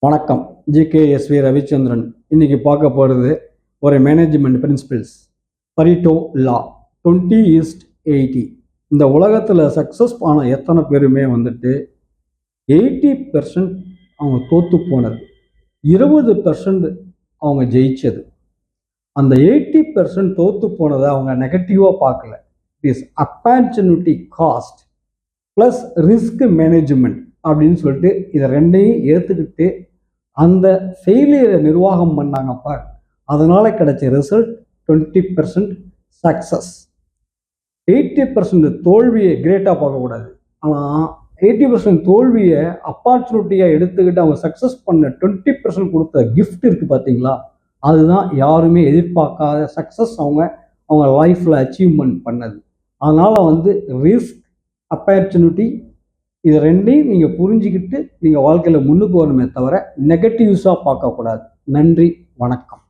வணக்கம். ஜிகேஎஸ்வி ரவிச்சந்திரன். இன்னைக்கு பார்க்க போகிறது ஒரு மேனேஜ்மெண்ட் பிரின்சிபிள்ஸ் பரிட்டோ லா 20:80. இந்த உலகத்தில் சக்ஸஸ் ஆன எத்தனை பேருமே 80% அவங்க தோற்று போனது, 20% அவங்க ஜெயிச்சது. அந்த 80% தோற்று போனதை அவங்க நெகட்டிவாக பார்க்கல. It is opportunity cost plus risk management அப்படின்னு சொல்லிட்டு இதை ரெண்டையும் ஏற்றுக்கிட்டு அந்த ஃபெயிலியரை நிர்வாகம் பண்ணாங்கப்பா. அதனால கிடைச்ச ரிசல்ட் 20% சக்ஸஸ். 80% தோல்வியை கிரேட்டாக பார்க்கக்கூடாது. ஆனால் 80% தோல்வியை ஆப்பர்ச்சுனிட்டியாக எடுத்துக்கிட்டு அவங்க சக்ஸஸ் பண்ண 20% கொடுத்த கிஃப்ட் இருக்குது பார்த்தீங்களா, அதுதான் யாருமே எதிர்பார்க்காத சக்ஸஸ் அவங்க லைஃப்பில் அச்சீவ்மெண்ட் பண்ணது. அதனால் ரிஸ்க், ஆப்பர்ச்சுனிட்டி இது ரெண்டையும் நீங்கள் புரிஞ்சுக்கிட்டு நீங்கள் வாழ்க்கையில் முன்னுக்கு வரணுமே தவிர நெகட்டிவ்ஸாக பார்க்கக்கூடாது. நன்றி, வணக்கம்.